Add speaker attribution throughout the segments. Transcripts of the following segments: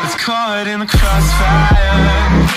Speaker 1: It's caught in the crossfire.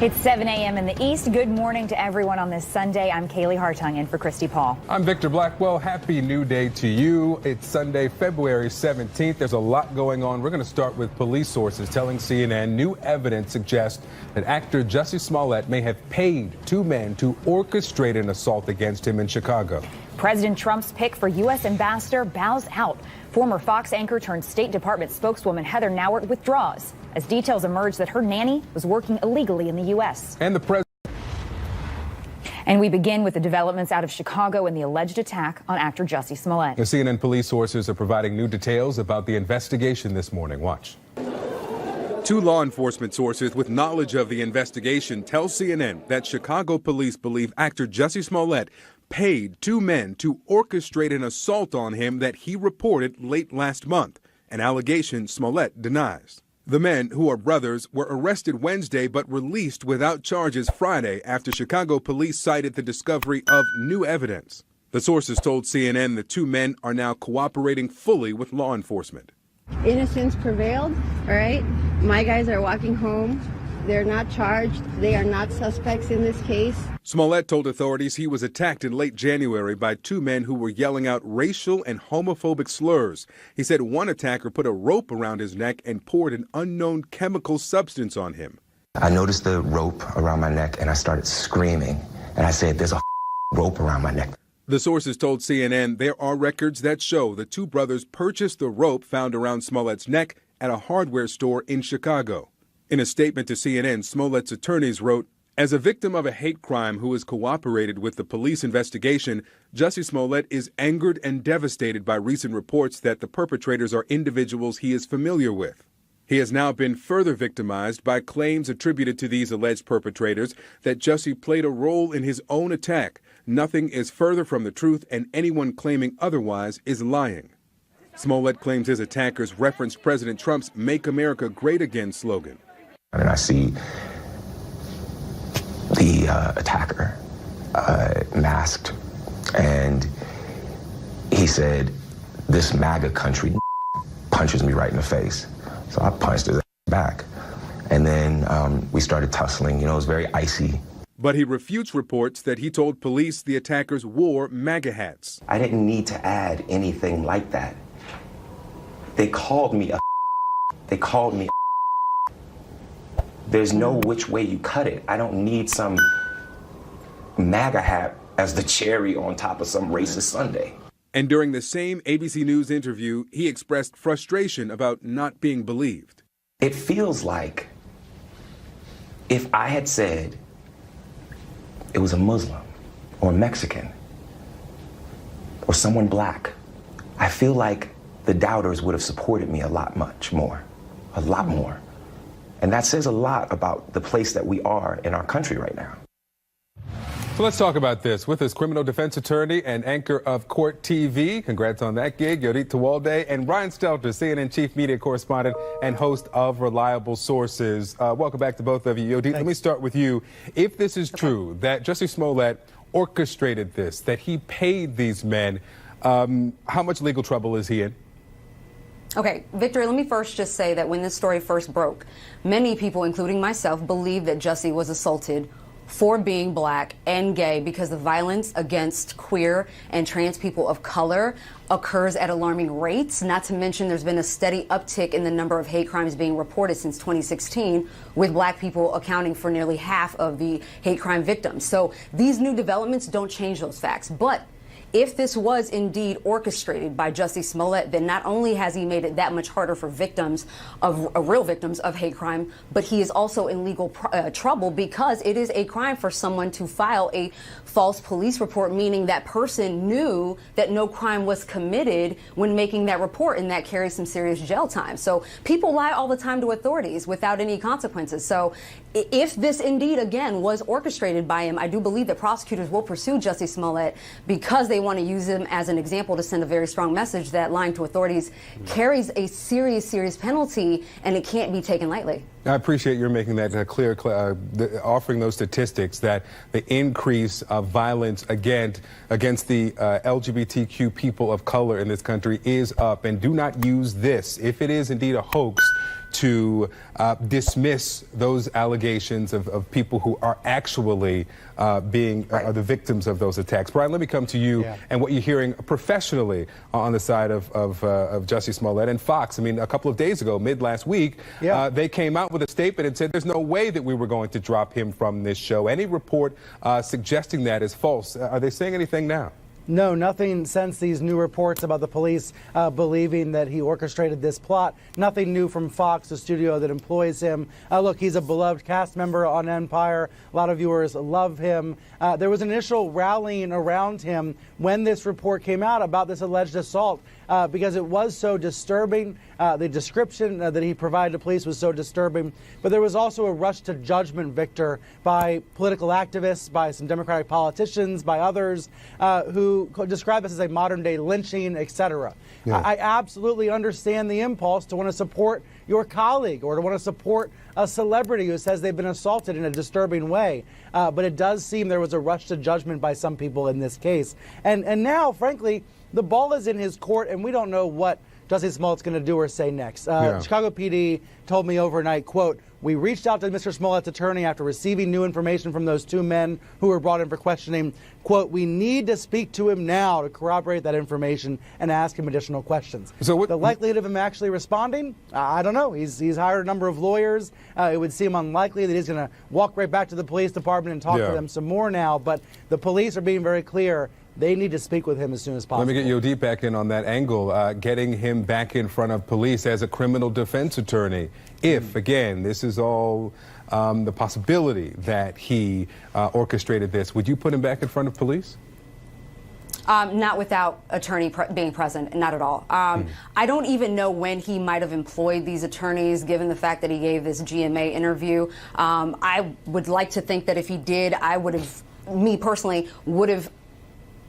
Speaker 2: It's 7 a.m. in the East. Good morning to everyone on this Sunday. I'm Kaylee Hartung in for Christy Paul.
Speaker 3: I'm Victor Blackwell. Happy New Day to you. It's Sunday, February 17th. There's a lot going on. We're going to start with police sources telling CNN new evidence suggests that actor Jussie Smollett may have paid two men to orchestrate an assault against him in Chicago.
Speaker 2: President Trump's pick for U.S. ambassador bows out. Former Fox anchor turned State Department spokeswoman Heather Nauert withdraws as details emerge that her nanny was working illegally in the U.S. And we begin with the developments out of Chicago and the alleged attack on actor Jussie Smollett.
Speaker 3: The CNN police sources are providing new details about the investigation this morning. Watch. Two law enforcement sources with knowledge of the investigation tell CNN that Chicago police believe actor Jussie Smollett paid two men to orchestrate an assault on him that he reported late last month, an allegation Smollett denies. The men, who are brothers, were arrested Wednesday but released without charges Friday after Chicago police cited the discovery of new evidence. The sources told CNN the two men are now cooperating fully with law enforcement.
Speaker 4: Innocence prevailed, all right? My guys are walking home. They're not charged. They are not suspects in this case.
Speaker 3: Smollett told authorities he was attacked in late January by two men who were yelling out racial and homophobic slurs. He said one attacker put a rope around his neck and poured an unknown chemical substance on him.
Speaker 5: I noticed the rope around my neck and I started screaming. And I said, there's a rope around my neck.
Speaker 3: The sources told CNN there are records that show the two brothers purchased the rope found around Smollett's neck at a hardware store in Chicago. In a statement to CNN, Smollett's attorneys wrote, "As a victim of a hate crime who has cooperated with the police investigation, Jussie Smollett is angered and devastated by recent reports that the perpetrators are individuals he is familiar with. He has now been further victimized by claims attributed to these alleged perpetrators that Jussie played a role in his own attack. Nothing is further from the truth, and anyone claiming otherwise is lying." Smollett claims his attackers referenced President Trump's "Make America Great Again" slogan.
Speaker 5: And I see the attacker masked, and he said, "This MAGA country punches me right in the face." So I punched his back. And then we started tussling. You know, it was very icy.
Speaker 3: But he refutes reports that he told police the attackers wore MAGA hats.
Speaker 5: I didn't need to add anything like that. They called me a They called me a There's no which way you cut it. I don't need some MAGA hat as the cherry on top of some racist sundae.
Speaker 3: And during the same ABC News interview, he expressed frustration about not being believed.
Speaker 5: It feels like if I had said it was a Muslim or a Mexican or someone black, I feel like the doubters would have supported me a lot more. And that says a lot about the place that we are in our country right now.
Speaker 3: So let's talk about this. With us, criminal defense attorney and anchor of Court TV. Congrats on that gig, Yodit Tewolde, and Brian Stelter, CNN chief media correspondent and host of Reliable Sources. Welcome back to both of you. Yodit, let me start with you. If this is true, that Jussie Smollett orchestrated this, that he paid these men, how much legal trouble is he in?
Speaker 6: Okay, Victor, let me first just say that when this story first broke, many people, including myself, believed that Jussie was assaulted for being black and gay because the violence against queer and trans people of color occurs at alarming rates. Not to mention there's been a steady uptick in the number of hate crimes being reported since 2016, with black people accounting for nearly half of the hate crime victims. So these new developments don't change those facts. But if this was indeed orchestrated by Jussie Smollett, then not only has he made it that much harder for victims of real victims of hate crime, but he is also in legal trouble, because it is a crime for someone to file a false police report, meaning that person knew that no crime was committed when making that report, and that carries some serious jail time. So people lie all the time to authorities without any consequences. So if this indeed, again, was orchestrated by him, I do believe that prosecutors will pursue Jussie Smollett because they want to use him as an example to send a very strong message that lying to authorities carries a serious penalty, and it can't be taken lightly.
Speaker 3: I appreciate your making that clear, offering those statistics that the increase of violence against the LGBTQ people of color in this country is up. And do not use this, if it is indeed a hoax, to dismiss those allegations of people who are actually being the victims of those attacks. Brian, let me come to you and what you're hearing professionally on the side of Jussie Smollett and Fox. I mean, a couple of days ago, mid last week, they came out with a statement and said there's no way that we were going to drop him from this show. Any report suggesting that is false. Are they saying anything now?
Speaker 7: No, nothing since these new reports about the police believing that he orchestrated this plot. Nothing new from Fox, the studio that employs him. Look, he's a beloved cast member on Empire. A lot of viewers love him. There was an initial rallying around him when this report came out about this alleged assault because it was so disturbing. The description that he provided to police was so disturbing. But there was also a rush to judgment, Victor, by political activists, by some Democratic politicians, by others who describe this as a modern-day lynching, etc. I absolutely understand the impulse to want to support your colleague or to want to support a celebrity who says they've been assaulted in a disturbing way. But it does seem there was a rush to judgment by some people in this case. And now, frankly, the ball is in his court, and we don't know what Jussie Smollett's going to do or say next. Chicago PD told me overnight, quote, "We reached out to Mr. Smollett's attorney after receiving new information from those two men who were brought in for questioning. Quote, we need to speak to him now to corroborate that information and ask him additional questions." So the likelihood of him actually responding, I don't know. He's hired a number of lawyers. It would seem unlikely that he's going to walk right back to the police department and talk to them some more now. But the police are being very clear. They need to speak with him as soon as possible.
Speaker 3: Let me get Yodit back in on that angle, getting him back in front of police as a criminal defense attorney. If, again, this is all the possibility that he orchestrated this, would you put him back in front of police?
Speaker 6: Not without attorney being present, not at all. I don't even know when he might have employed these attorneys, given the fact that he gave this GMA interview. I would like to think that if he did, I would have, me personally, would have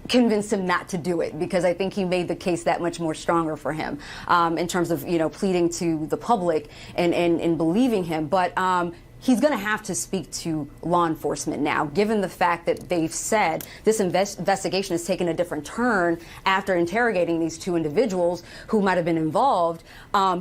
Speaker 6: convinced him not to do it, because I think he made the case that much more stronger for him in terms of, you know, pleading to the public and believing him. But he's going to have to speak to law enforcement now, given the fact that they've said this investigation has taken a different turn after interrogating these two individuals who might have been involved.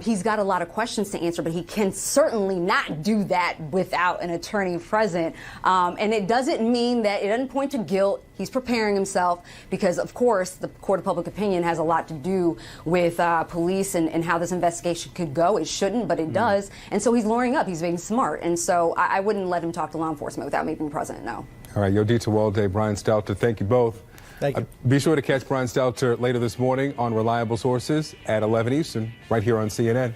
Speaker 6: He's got a lot of questions to answer, but he can certainly not do that without an attorney present. And it doesn't mean that, it doesn't point to guilt. He's preparing himself because, of course, the court of public opinion has a lot to do with police and how this investigation could go. It shouldn't, but it does. And so he's lawyering up. He's being smart. And so I wouldn't let him talk to law enforcement without me being present, no.
Speaker 3: All right, Yodit Tewolde, Brian Stelter, thank you both.
Speaker 7: Thank you.
Speaker 3: Be sure to catch Brian Stelter later this morning on Reliable Sources at 11 Eastern, right here on CNN.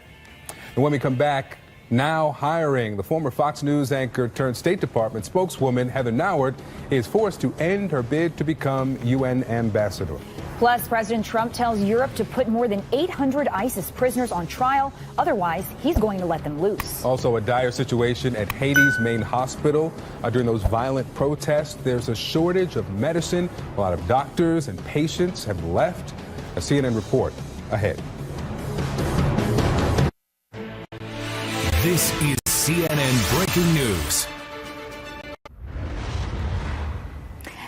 Speaker 3: And when we come back, now hiring the former Fox News anchor turned State Department spokeswoman Heather Nauert is forced to end her bid to become UN ambassador.
Speaker 2: Plus, President Trump tells Europe to put more than 800 ISIS prisoners on trial. Otherwise, he's going to let them loose.
Speaker 3: Also, a dire situation at Haiti's main hospital. During those violent protests, there's a shortage of medicine. A lot of doctors and patients have left. A CNN report ahead.
Speaker 8: This is CNN Breaking News.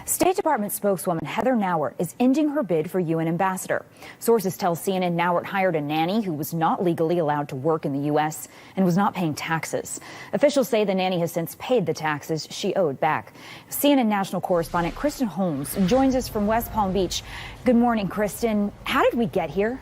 Speaker 2: State Department spokeswoman Heather Nauert is ending her bid for UN ambassador. Sources tell CNN Nauert hired a nanny who was not legally allowed to work in the U.S. and was not paying taxes. Officials say the nanny has since paid the taxes she owed back. CNN national correspondent Kristen Holmes joins us from West Palm Beach. Good morning, Kristen. How did we get here?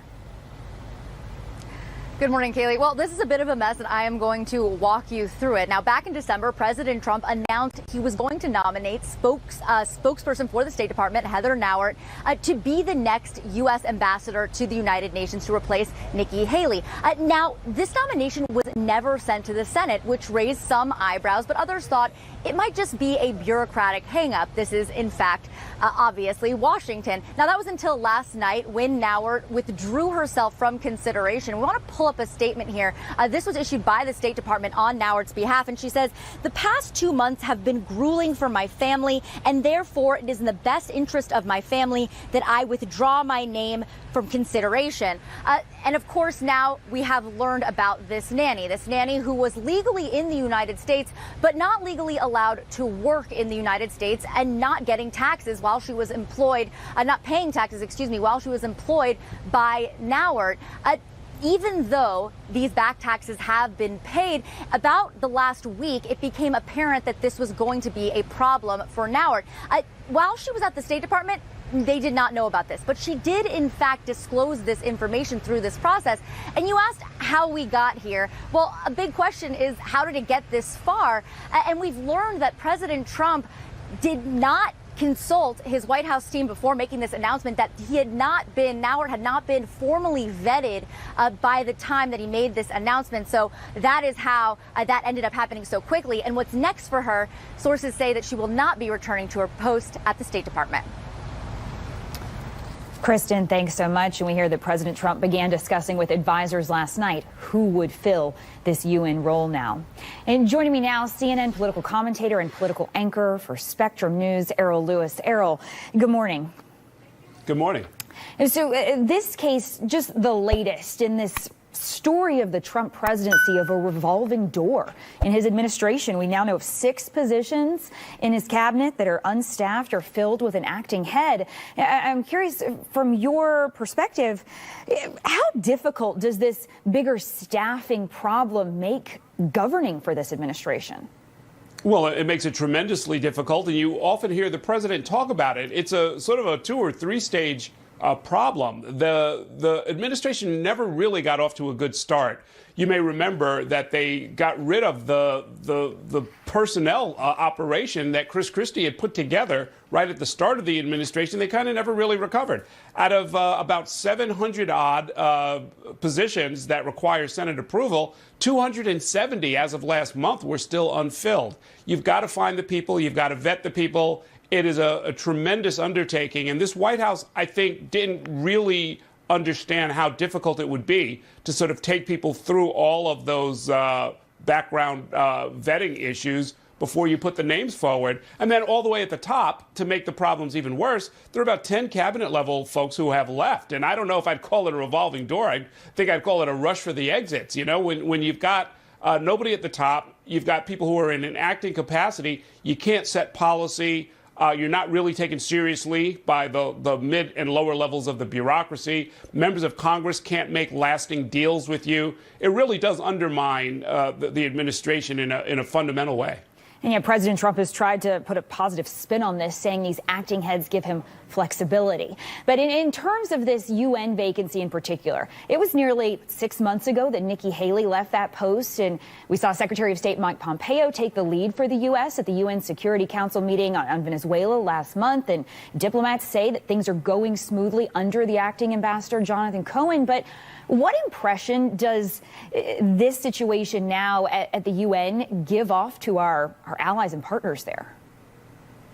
Speaker 9: Good morning, Kaylee. Well, this is a bit of a mess, and I am going to walk you through it. Now, back in December, President Trump announced he was going to nominate spokesperson for the State Department, Heather Nauert, to be the next U.S. ambassador to the United Nations to replace Nikki Haley. Now, this nomination was never sent to the Senate, which raised some eyebrows, but others thought it might just be a bureaucratic hang-up. This is, in fact, obviously Washington. Now, that was until last night when Nauert withdrew herself from consideration. We want to pull pull up a statement here. This was issued by the State Department on Nauert's behalf, and she says, the past 2 months have been grueling for my family, and therefore it is in the best interest of my family that I withdraw my name from consideration. And of course, now we have learned about this nanny who was legally in the United States, but not legally allowed to work in the United States and not getting taxes while she was employed, not paying taxes, while she was employed by Nauert. Even though these back taxes have been paid, about the last week, it became apparent that this was going to be a problem for Nauert. While she was at the State Department, they did not know about this, but she did in fact disclose this information through this process. And you asked how we got here. Well, a big question is, how did it get this far? And we've learned that President Trump did not consult his White House team before making this announcement, that Nauert had not been formally vetted by the time that he made this announcement. So that is how that ended up happening so quickly. And what's next for her, sources say that she will not be returning to her post at the State Department.
Speaker 2: Kristen, thanks so much. And we hear that President Trump began discussing with advisors last night who would fill this UN role now. And joining me now, CNN political commentator and political anchor for Spectrum News, Errol Lewis. Errol, good morning.
Speaker 10: Good morning.
Speaker 2: And so this case, just the latest in this story of the Trump presidency of a revolving door in his administration. We now know of 6 positions in his cabinet that are unstaffed or filled with an acting head. I'm curious, from your perspective, how difficult does this bigger staffing problem make governing for this administration?
Speaker 10: Well, it makes it tremendously difficult, and you often hear the president talk about it. It's a sort of a 2 or 3 stage problem. The administration never really got off to a good start. You may remember that they got rid of the personnel operation that Chris Christie had put together right at the start of the administration. They kind of never really recovered. Out of about 700 odd positions that require Senate approval, 270 as of last month were still unfilled. You've got to find the people. You've got to vet the people. It is a tremendous undertaking, and this White House, I think, didn't really understand how difficult it would be to sort of take people through all of those background vetting issues before you put the names forward. And then all the way at the top, to make the problems even worse, there are about 10 cabinet level folks who have left. And I don't know if I'd call it a revolving door. I think I'd call it a rush for the exits. You know, when you've got nobody at the top, you've got people who are in an acting capacity, you can't set policy. You're not really taken seriously by the mid and lower levels of the bureaucracy. Members of Congress can't make lasting deals with you. It really does undermine the administration in a fundamental way.
Speaker 2: And yet President Trump has tried to put a positive spin on this, saying these acting heads give him flexibility. But in terms of this UN vacancy in particular, it was nearly 6 months ago that Nikki Haley left that post, and we saw Secretary of State Mike Pompeo take the lead for the U.S. at the UN Security Council meeting on Venezuela last month, and diplomats say that things are going smoothly under the acting ambassador, Jonathan Cohen. But what impression does this situation now at the UN give off to our allies and partners there?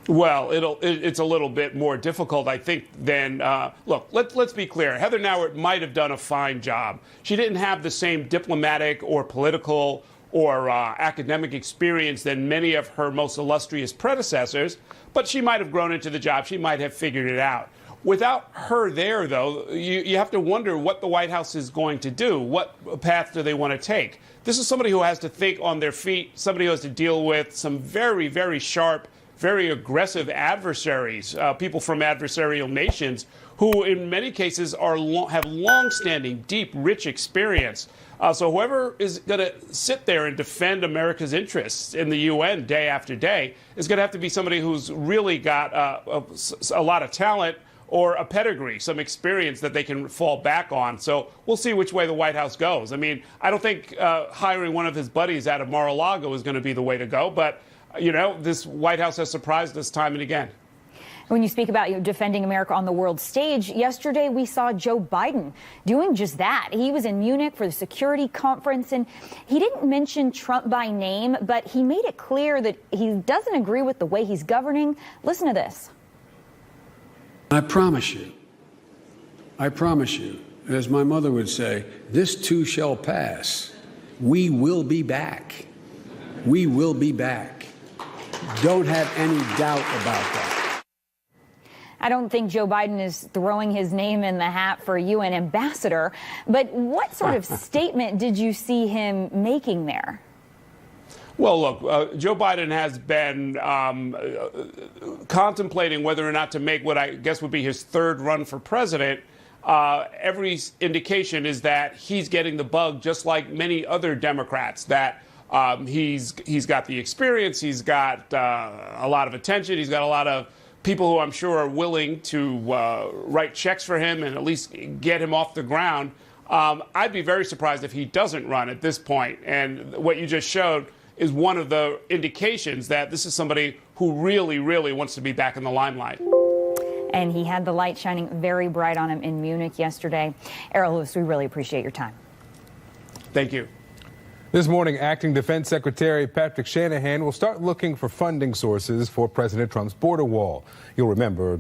Speaker 10: Well, it's a little bit more difficult, I think, than look, let's be clear. Heather Nauert might have done a fine job. She didn't have the same diplomatic or political or academic experience than many of her most illustrious predecessors, but she might have grown into the job. She might have figured it out. Without her there, though, you have to wonder what the White House is going to do. What path do they want to take? This is somebody who has to think on their feet, somebody who has to deal with some very, very sharp, very aggressive adversaries, people from adversarial nations who in many cases have long-standing, deep, rich experience. So whoever is going to sit there and defend America's interests in the UN day after day is going to have to be somebody who's really got a lot of talent or a pedigree, some experience that they can fall back on. So we'll see which way the White House goes. I mean, I don't think hiring one of his buddies out of Mar-a-Lago is going to be the way to go, but you know, this White House has surprised us time and again.
Speaker 2: When you speak about defending America on the world stage, yesterday we saw Joe Biden doing just that. He was in Munich for the security conference, and he didn't mention Trump by name, but he made it clear that he doesn't agree with the way he's governing. Listen to this.
Speaker 11: I promise you as my mother would say, this too shall pass. We will be back. We will be back. Don't have any doubt about that.
Speaker 2: I don't think Joe Biden is throwing his name in the hat for UN ambassador, but what sort of statement did you see him making there?
Speaker 10: Well, look, Joe Biden has been contemplating whether or not to make what I guess would be his third run for president. Every indication is that he's getting the bug, just like many other Democrats, that he's got the experience, he's got a lot of attention, he's got a lot of people who I'm sure are willing to write checks for him and at least get him off the ground. I'd be very surprised if he doesn't run at this point. And what you just showed is one of the indications that this is somebody who really, really wants to be back in the limelight.
Speaker 2: And he had the light shining very bright on him in Munich yesterday. Errol Lewis, we really appreciate your time.
Speaker 10: Thank you.
Speaker 3: This morning, Acting Defense Secretary Patrick Shanahan will start looking for funding sources for President Trump's border wall. You'll remember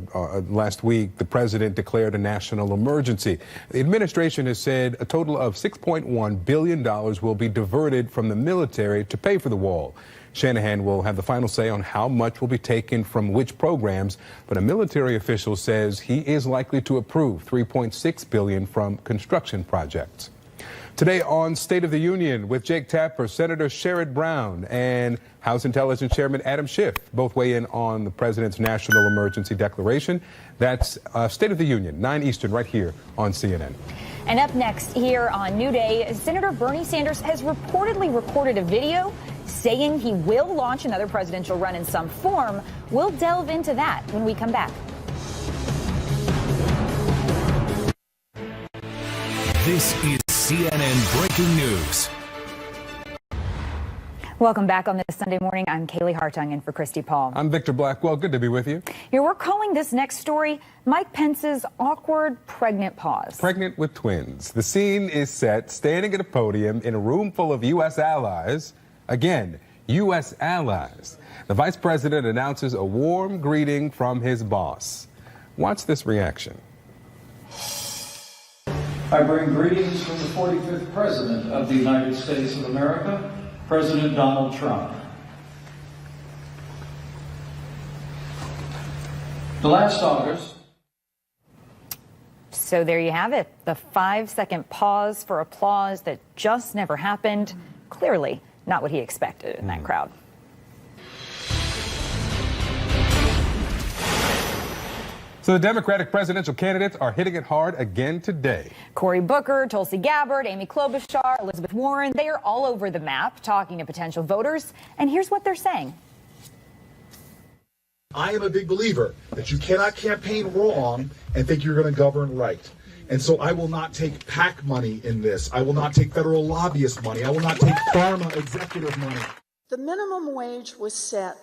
Speaker 3: last week the president declared a national emergency. The administration has said a total of $6.1 billion will be diverted from the military to pay for the wall. Shanahan will have the final say on how much will be taken from which programs, but a military official says he is likely to approve $3.6 billion from construction projects. Today on State of the Union with Jake Tapper, Senator Sherrod Brown and House Intelligence Chairman Adam Schiff both weigh in on the president's national emergency declaration. That's State of the Union, 9 Eastern, right here on CNN.
Speaker 2: And up next here on New Day, Senator Bernie Sanders has reportedly recorded a video saying he will launch another presidential run in some form. We'll delve into that when we come back.
Speaker 8: This is CNN Breaking News.
Speaker 2: Welcome back on this Sunday morning. I'm Kaylee Hartung in for Christy Paul.
Speaker 3: I'm Victor Blackwell. Good to be with you.
Speaker 2: Here we're calling this next story Mike Pence's awkward pregnant pause.
Speaker 3: Pregnant with twins. The scene is set standing at a podium in a room full of U.S. allies. Again, U.S. allies. The vice president announces a warm greeting from his boss. Watch this reaction.
Speaker 12: I bring greetings from the 45th President of the United States of America, President Donald Trump. The last August.
Speaker 2: So there you have it, the 5-second pause for applause that just never happened. Clearly not what he expected in that crowd.
Speaker 3: So the Democratic presidential candidates are hitting it hard again today.
Speaker 2: Cory Booker, Tulsi Gabbard, Amy Klobuchar, Elizabeth Warren, they are all over the map talking to potential voters. And here's what they're saying.
Speaker 13: I am a big believer that you cannot campaign wrong and think you're going to govern right. And so I will not take PAC money in this. I will not take federal lobbyist money. I will not take pharma executive money.
Speaker 14: The minimum wage was set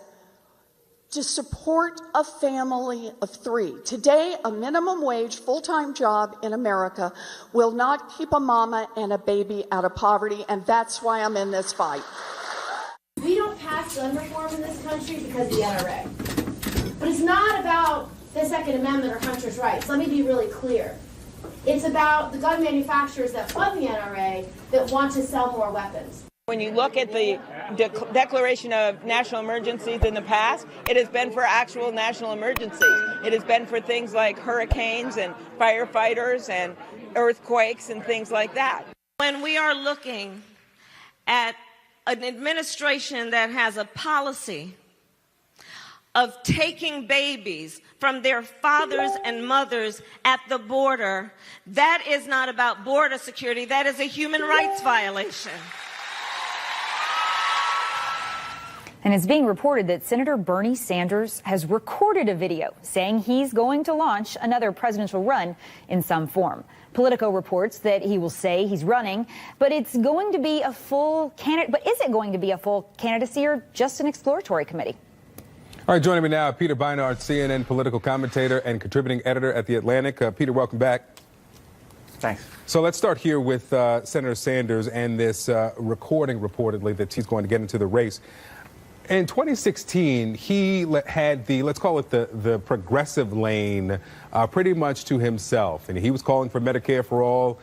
Speaker 14: to support a family of 3. Today, a minimum wage full-time job in America will not keep a mama and a baby out of poverty, and that's why I'm in this fight.
Speaker 15: We don't pass gun reform in this country because of the NRA. But it's not about the Second Amendment or hunter's rights. Let me be really clear. It's about the gun manufacturers that fund the NRA that want to sell more weapons.
Speaker 16: When you look at the declaration of national emergencies in the past, it has been for actual national emergencies. It has been for things like hurricanes and firefighters and earthquakes and things like that.
Speaker 17: When we are looking at an administration that has a policy of taking babies from their fathers and mothers at the border, that is not about border security. That is a human rights violation.
Speaker 2: And it's being reported that Senator Bernie Sanders has recorded a video saying he's going to launch another presidential run in some form. Politico reports that he will say he's running, but it's going to be a full candidate. But is it going to be a full candidacy or just an exploratory committee?
Speaker 3: All right, joining me now, Peter Beinart, CNN political commentator and contributing editor at The Atlantic. Peter, welcome back.
Speaker 18: Thanks.
Speaker 3: So let's start here with Senator Sanders and this recording reportedly that he's going to get into the race. In 2016, he had the, let's call it the progressive lane pretty much to himself. And he was calling for Medicare for all.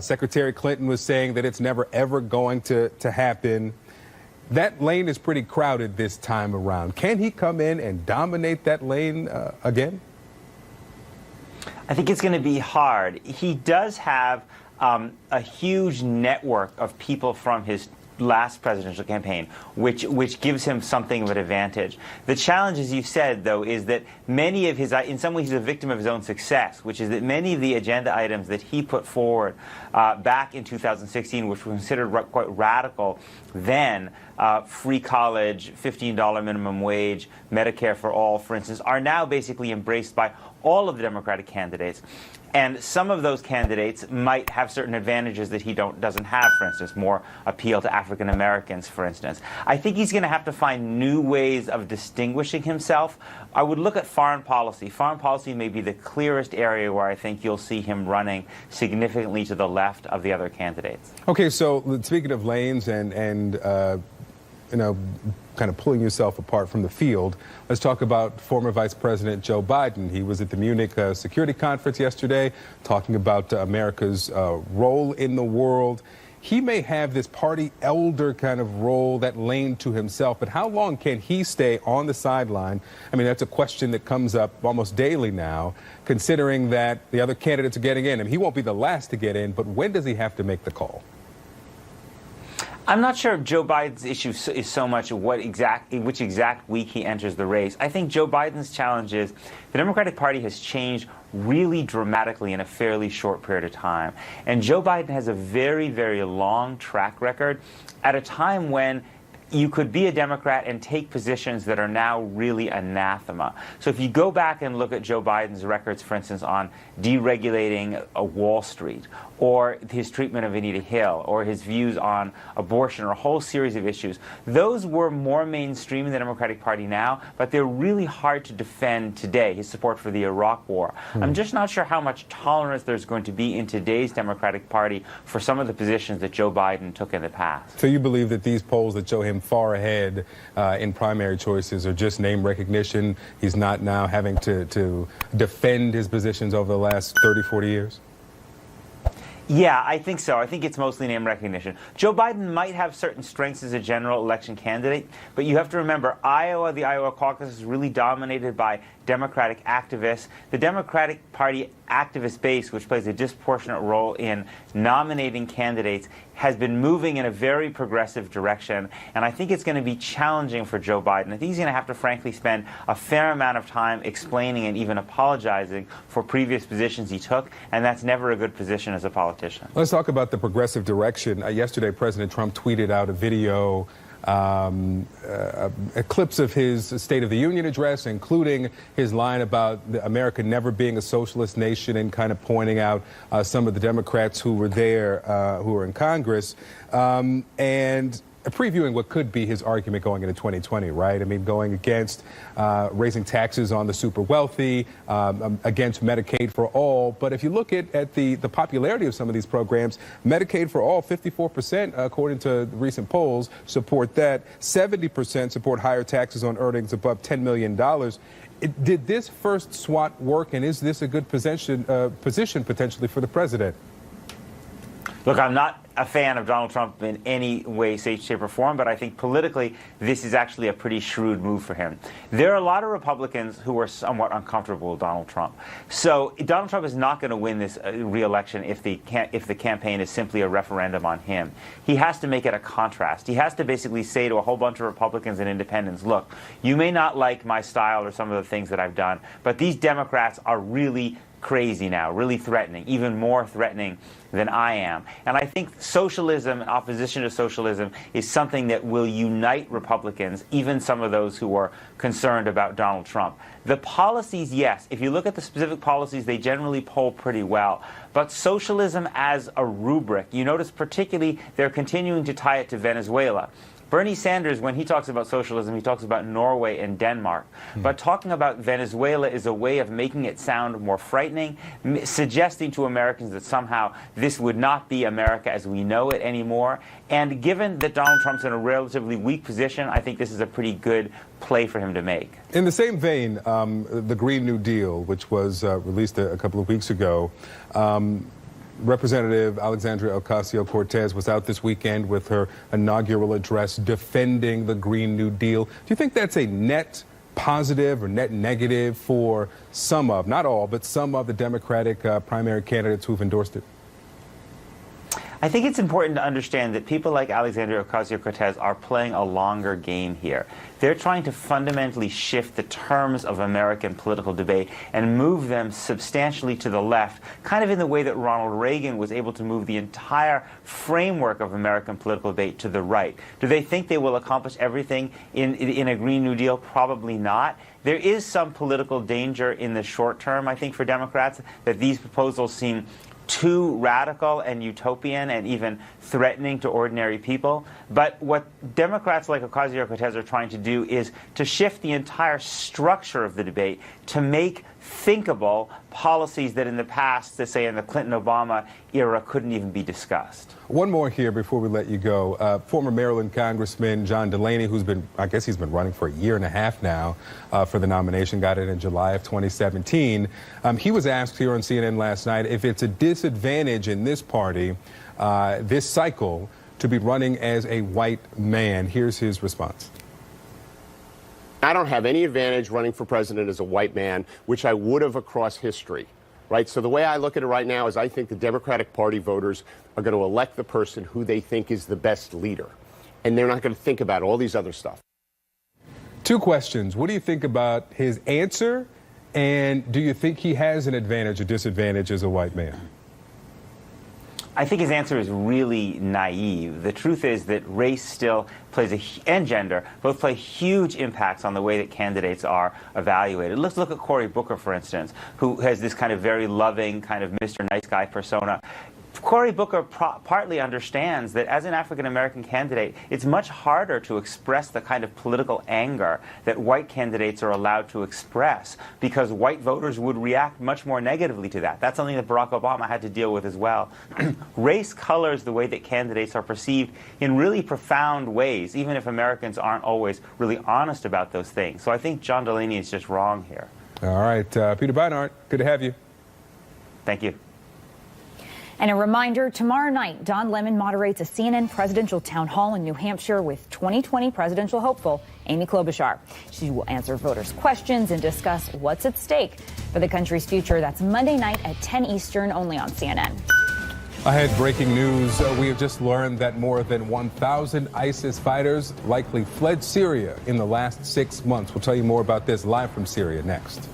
Speaker 3: Secretary Clinton was saying that it's never, ever going to happen. That lane is pretty crowded this time around. Can he come in and dominate that lane again?
Speaker 18: I think it's going to be hard. He does have a huge network of people from his last presidential campaign, which gives him something of an advantage. The challenge, as you said, though, is that many of his, in some ways, he's a victim of his own success, which is that many of the agenda items that he put forward back in 2016, which were considered quite radical then, free college, $15 minimum wage, Medicare for all, for instance, are now basically embraced by all of the Democratic candidates. And some of those candidates might have certain advantages that he doesn't have, for instance, more appeal to African Americans, for instance. I think he's going to have to find new ways of distinguishing himself. I would look at foreign policy. Foreign policy may be the clearest area where I think you'll see him running significantly to the left of the other candidates.
Speaker 3: Okay, so speaking of lanes and you know, kind of pulling yourself apart from the field, let's talk about former Vice President Joe Biden. He was at the Munich Security Conference yesterday talking about America's role in the world. He may have this party elder kind of role, that lane to himself, but how long can he stay on the sideline? I mean, that's a question that comes up almost daily now, considering that the other candidates are getting in. I mean, he won't be the last to get in, but when does he have to make the call?
Speaker 18: I'm not sure Joe Biden's issue is so much which exact week he enters the race. I think Joe Biden's challenge is the Democratic Party has changed really dramatically in a fairly short period of time. And Joe Biden has a very, very long track record at a time when you could be a Democrat and take positions that are now really anathema. So if you go back and look at Joe Biden's records, for instance, on deregulating Wall Street, or his treatment of Anita Hill, or his views on abortion, or a whole series of issues, those were more mainstream in the Democratic Party now, but they're really hard to defend today, his support for the Iraq War. I'm just not sure how much tolerance there's going to be in today's Democratic Party for some of the positions that Joe Biden took in the past.
Speaker 3: So you believe that these polls that show him far ahead in primary choices are just name recognition? He's not now having to defend his positions over the last 30, 40 years?
Speaker 18: Yeah, I think so. I think it's mostly name recognition. Joe Biden might have certain strengths as a general election candidate, but you have to remember Iowa, the Iowa caucus is really dominated by Democratic activists. The Democratic Party activist base, which plays a disproportionate role in nominating candidates, has been moving in a very progressive direction, and I think it's going to be challenging for Joe Biden. I think he's going to have to, frankly, spend a fair amount of time explaining and even apologizing for previous positions he took, and that's never a good position as a politician.
Speaker 3: Let's talk about the progressive direction. Yesterday, President Trump tweeted out a video, clips of his State of the Union address, including his line about America never being a socialist nation, and kind of pointing out some of the Democrats who were there, who were in Congress, and previewing what could be his argument going into 2020, right? I mean, going against raising taxes on the super wealthy, against Medicaid for all. But if you look at the popularity of some of these programs, Medicaid for all, 54%, according to recent polls, support that. 70% support higher taxes on earnings above $10 million. Did this first SWAT work, and is this a good position potentially for the president?
Speaker 18: Look, I'm not a fan of Donald Trump in any way, shape, or form, but I think politically this is actually a pretty shrewd move for him. There are a lot of Republicans who are somewhat uncomfortable with Donald Trump. So Donald Trump is not going to win this re-election if the campaign is simply a referendum on him. He has to make it a contrast. He has to basically say to a whole bunch of Republicans and independents, look, you may not like my style or some of the things that I've done, but these Democrats are really crazy now, really threatening, even more threatening than I am. And I think socialism and opposition to socialism is something that will unite Republicans, even some of those who are concerned about Donald Trump. The policies, yes, if you look at the specific policies, they generally poll pretty well. But socialism as a rubric, you notice particularly they're continuing to tie it to Venezuela. Bernie Sanders, when he talks about socialism, he talks about Norway and Denmark. But talking about Venezuela is a way of making it sound more frightening, suggesting to Americans that somehow this would not be America as we know it anymore. And given that Donald Trump's in a relatively weak position, I think this is a pretty good play for him to make.
Speaker 3: In the same vein, the Green New Deal, which was released a couple of weeks ago, Representative Alexandria Ocasio-Cortez was out this weekend with her inaugural address defending the Green New Deal. Do you think that's a net positive or net negative for some of, not all, but some of the Democratic primary candidates who've endorsed it?
Speaker 18: I think it's important to understand that people like Alexandria Ocasio-Cortez are playing a longer game here. They're trying to fundamentally shift the terms of American political debate and move them substantially to the left, kind of in the way that Ronald Reagan was able to move the entire framework of American political debate to the right. Do they think they will accomplish everything in a Green New Deal? Probably not. There is some political danger in the short term, I think, for Democrats, that these proposals seem too radical and utopian and even threatening to ordinary people. But what Democrats like Ocasio-Cortez are trying to do is to shift the entire structure of the debate to make thinkable policies that in the past, let's say in the Clinton-Obama era, couldn't even be discussed.
Speaker 3: One more here before we let you go. Former Maryland Congressman John Delaney, who's been, I guess he's been running for a year and a half now for the nomination, got it in July of 2017. He was asked here on CNN last night if it's a disadvantage in this party, this cycle, to be running as a white man. Here's his response.
Speaker 19: I don't have any advantage running for president as a white man, which I would have across history, right? So the way I look at it right now is I think the Democratic Party voters are going to elect the person who they think is the best leader, and they're not going to think about all these other stuff.
Speaker 3: Two questions. What do you think about his answer, and do you think he has an advantage or disadvantage as a white man?
Speaker 18: I think his answer is really naive. The truth is that race still plays and gender both play huge impacts on the way that candidates are evaluated. Let's look at Cory Booker, for instance, who has this kind of very loving, kind of Mr. Nice Guy persona. Cory Booker partly understands that as an African-American candidate, it's much harder to express the kind of political anger that white candidates are allowed to express because white voters would react much more negatively to that. That's something that Barack Obama had to deal with as well. Race colors the way that candidates are perceived in really profound ways, even if Americans aren't always really honest about those things. So I think John Delaney is just wrong here.
Speaker 3: All right, Peter Beinart, good to have you.
Speaker 18: Thank you.
Speaker 2: And a reminder, tomorrow night, Don Lemon moderates a CNN presidential town hall in New Hampshire with 2020 presidential hopeful Amy Klobuchar. She will answer voters' questions and discuss what's at stake for the country's future. That's Monday night at 10 Eastern, only on CNN.
Speaker 3: Ahead, breaking news. We have just learned that more than 1,000 ISIS fighters likely fled Syria in the last 6 months. We'll tell you more about this live from Syria next.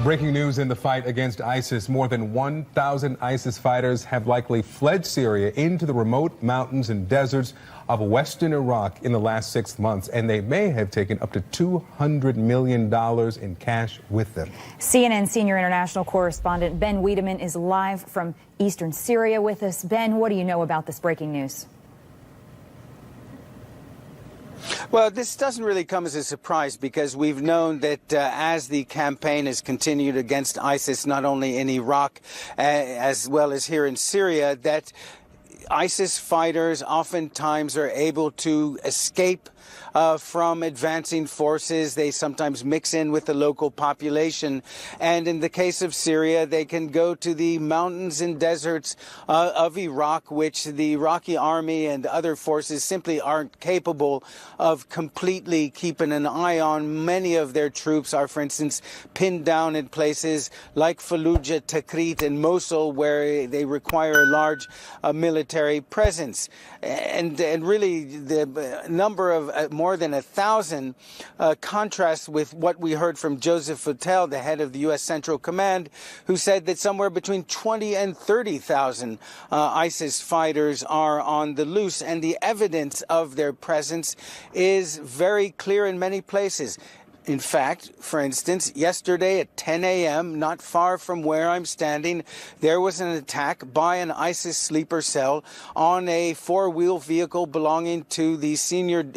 Speaker 3: Breaking news in the fight against ISIS. More than 1,000 ISIS fighters have likely fled Syria into the remote mountains and deserts of western Iraq in the last 6 months, and they may have taken up to $200 million in cash with them.
Speaker 2: CNN senior international correspondent Ben Wiedemann is live from eastern Syria with us. Ben, what do you know about this breaking news?
Speaker 20: Well, this doesn't really come as a surprise because we've known that as the campaign has continued against ISIS, not only in Iraq as well as here in Syria, that ISIS fighters oftentimes are able to escape from advancing forces. They sometimes mix in with the local population. And in the case of Syria, they can go to the mountains and deserts of Iraq, which the Iraqi army and other forces simply aren't capable of completely keeping an eye on. Many of their troops are, for instance, pinned down in places like Fallujah, Tikrit, and Mosul, where they require a large military presence. And really, the number of more than 1,000 contrasts with what we heard from Joseph Votel, the head of the U.S. Central Command, who said that somewhere between 20 and 30,000 ISIS fighters are on the loose, and the evidence of their presence is very clear in many places. In fact, for instance, yesterday at 10 a.m., not far from where I'm standing, there was an attack by an ISIS sleeper cell on a four-wheel vehicle belonging to the Syrian